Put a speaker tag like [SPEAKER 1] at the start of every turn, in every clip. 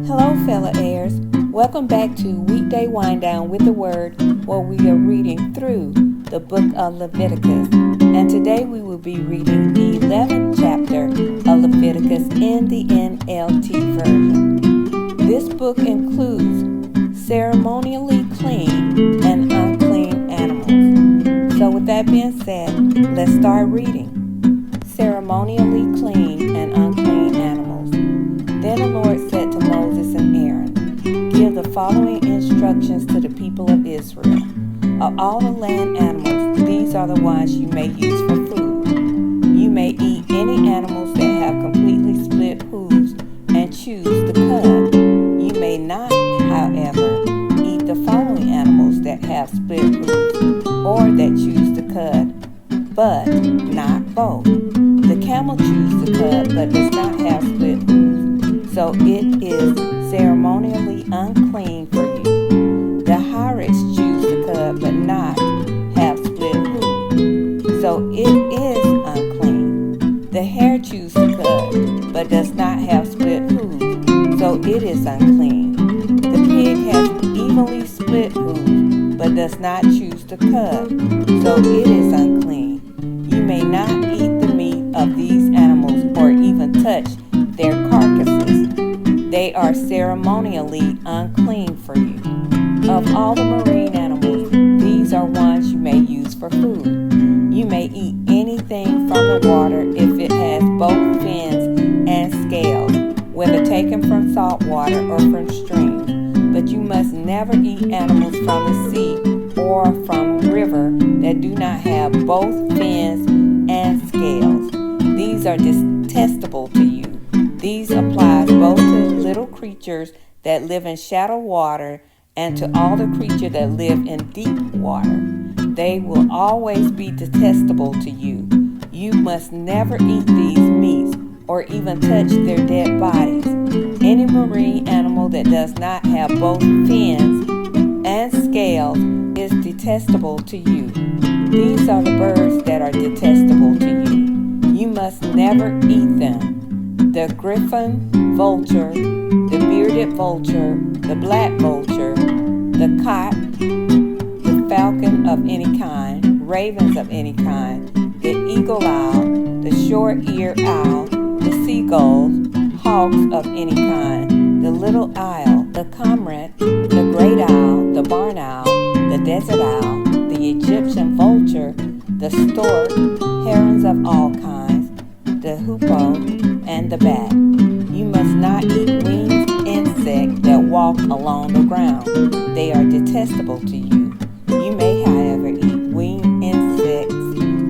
[SPEAKER 1] Hello, fellow heirs. Welcome back to Weekday Wind Down with the Word, where we are reading through the book of Leviticus. And today we will be reading the 11th chapter of Leviticus in the NLT version. This book includes ceremonially clean and unclean animals. So with that being said, let's start reading. Ceremonially clean and unclean animals. Then the Lord said to Moses and Aaron, "Give the following instructions to the people of Israel. Of all the land animals, these are the ones you may use for food. You may eat any animals that have completely split hooves and choose the cud. You may not, however, eat the following animals that have split hooves or that choose the cud, but not both. The camel chews the cud but does not have split hooves, so it is ceremonially unclean for you. The hyrax chews the cud but not have split hooves, so it is unclean. The hare chews the cud but does not have split hooves, so it is unclean. The pig has evenly split hooves but does not choose the cud, so it is unclean. You may not eat the meat of these animals or even touch their carcasses. They are ceremonially unclean for you. Of all the marine animals, these are ones you may use for food. You may eat anything from the water if it has both fins and scales, whether taken from salt water or from streams. But you must never eat animals from the sea or from river that do not have both fins and scales. These are detestable to you. These apply both to little creatures that live in shallow water and to all the creatures that live in deep water. They will always be detestable to you. You must never eat these meats or even touch their dead bodies. Any marine animal that does not have both fins and scales is detestable to you. These are the birds that are detestable to you. You must never eat them. The griffin, vulture, the bearded vulture, the black vulture, the cock, the falcon of any kind, ravens of any kind, the eagle owl, the short-eared owl, the seagulls, hawks of any kind, the little owl, the cormorant, the great owl, the barn owl, the desert owl, the Egyptian vulture, the stork, herons of all kinds, the hoopoe, and the bat. You must not eat winged insects that walk along the ground. They are detestable to you. You may, however, eat winged insects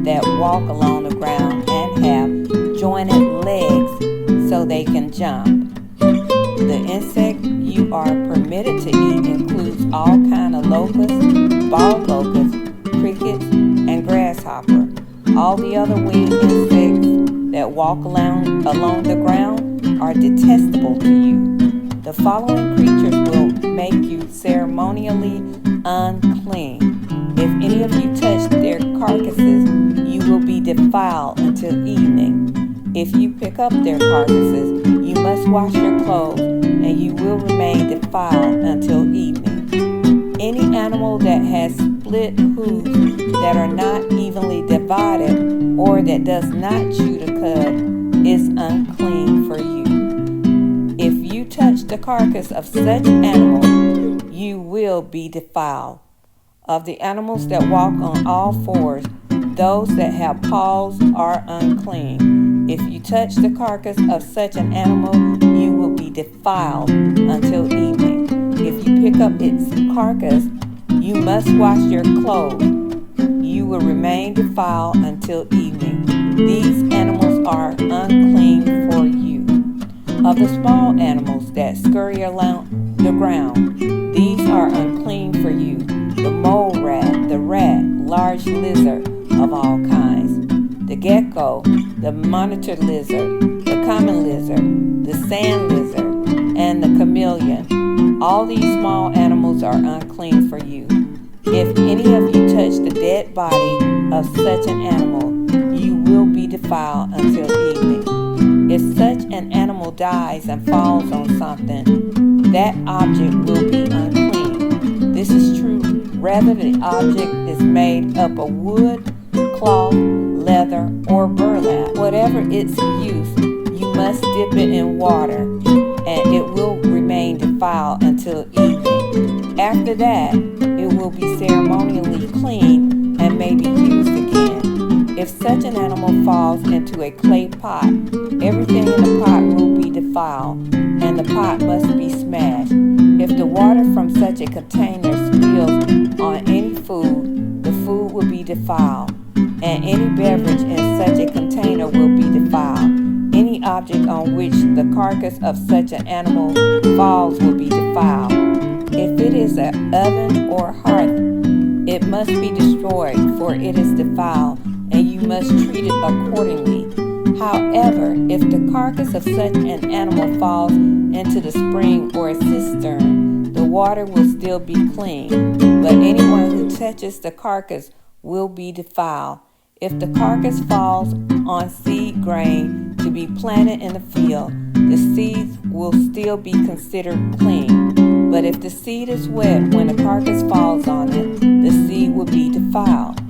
[SPEAKER 1] that walk along the ground and have jointed legs so they can jump. The insect you are permitted to eat includes all kinds of locusts, bald locusts, crickets, and grasshopper. All the other winged insects that walk along the ground are detestable to you. The following creatures will make you ceremonially unclean. If any of you touch their carcasses, you will be defiled until evening. If you pick up their carcasses, you must wash your clothes, and you will remain defiled until evening. Any animal that has split hooves that are not evenly divided or that does not chew the cud is unclean for you. If you touch the carcass of such animal, you will be defiled. Of the animals that walk on all fours, those that have paws are unclean. If you touch the carcass of such an animal, you will be defiled until evening. If you pick up its carcass, you must wash your clothes. You will remain defiled until evening. These animals are unclean for you. Of the small animals that scurry along the ground, these are unclean for you. The mole rat, the rat, large lizard of all kinds, the gecko, the monitor lizard, the common lizard, the sand lizard, and the chameleon. All these small animals are unclean for you. If any of you touch the dead body of such an animal, you will be defiled until evening. If such an animal dies and falls on something, that object will be unclean. This is true whether the object is made up of wood, cloth, leather, or burlap. Whatever its use, you must dip it in water, and it will remain defiled until evening. After that, it will be ceremonially clean and may be used again. If such an animal falls into a clay pot, everything in the pot will be defiled, and the pot must be smashed. If the water from such a container spills on any food, the food will be defiled, and any beverage in such a container will be defiled. Any object on which the carcass of such an animal falls will be defiled. If it is an oven or hearth, it must be destroyed, for it is defiled, and you must treat it accordingly. However, if the carcass of such an animal falls into the spring or a cistern, the water will still be clean, but anyone who touches the carcass will be defiled. If the carcass falls on seed grain to be planted in the field, the seeds will still be considered clean. But if the seed is wet when the carcass falls on it, the seed will be defiled.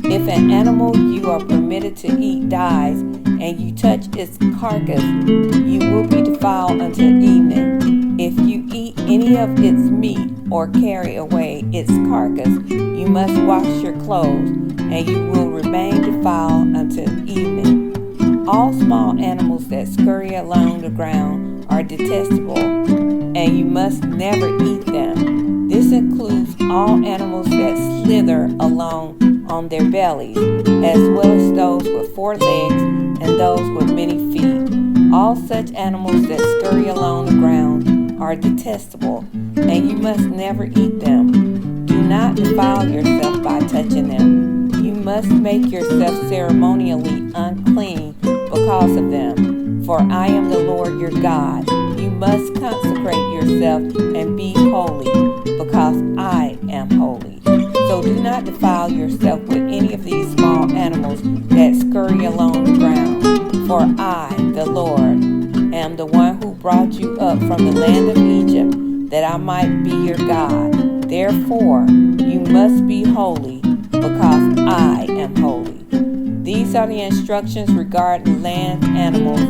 [SPEAKER 1] If an animal you are permitted to eat dies, and you touch its carcass, you will be defiled until evening. If you eat any of its meat or carry away its carcass, you must wash your clothes, and you will remain defiled until evening. All small animals that scurry along the ground are detestable, and you must never eat them. This includes all animals that slither along on their bellies, as well as those with 4 legs and those with many feet. All such animals that scurry along the ground are detestable, and you must never eat them. Do not defile yourself by touching them. You must make yourself ceremonially unclean because of them, for I am the Lord your God. You must consecrate yourself and be holy, because I am holy. So do not defile yourself with any of these small animals that scurry along the ground. For I, the Lord, am the one who brought you up from the land of Egypt, that I might be your God. Therefore, you must be holy, because I am holy. These are the instructions regarding land animals,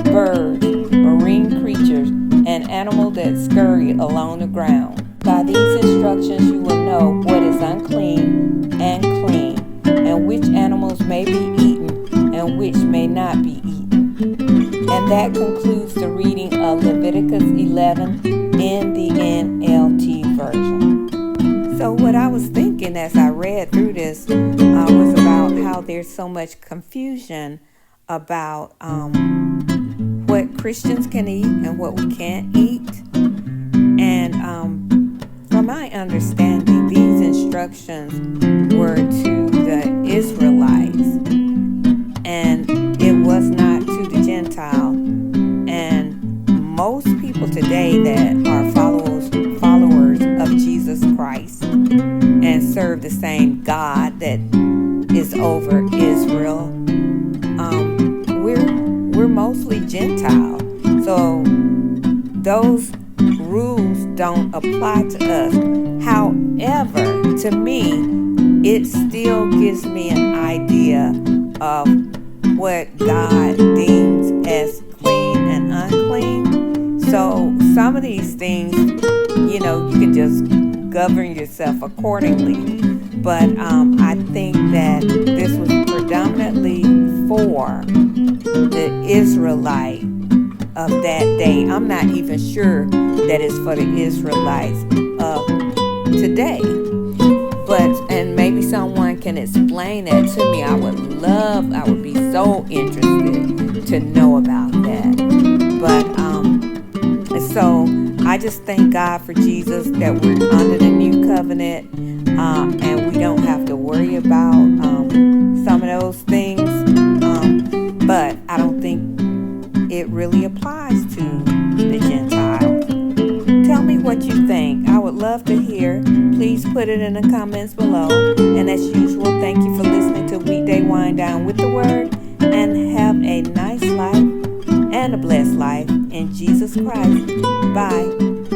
[SPEAKER 1] birds, marine creatures, and animals that scurry along the ground. By these instructions you will know what is unclean and clean, and which animals may be eaten and which may not be eaten. And that concludes the reading of Leviticus 11 in the NLT version. So what I was thinking as I read through this was about how there's so much confusion about what Christians can eat and what we can't eat. And from my understanding, these instructions were to the Israelites, and it was not to the Gentile. And most people today that are followers of Jesus Christ and serve the same God that is over Israel, we're mostly Gentile. So those rules don't apply to us. However, to me, it still gives me an idea of what God deems as clean and unclean. So some of these things, you can just govern yourself accordingly. But I think that this was predominantly for the Israelite of that day. I'm not even sure that it's for the Israelites of today. And maybe someone can explain that to me. I would be so interested to know about that. But so I just thank God for Jesus, that we're under the new covenant, and we don't have to worry about some of those things. But I don't think it really applies to the Gentiles. Tell me what you think. I would love to hear. Please put it in the comments below. And as usual, thank you for listening to Weekday Wind Down with the Word. And have a nice life and a blessed life in Jesus Christ. Bye.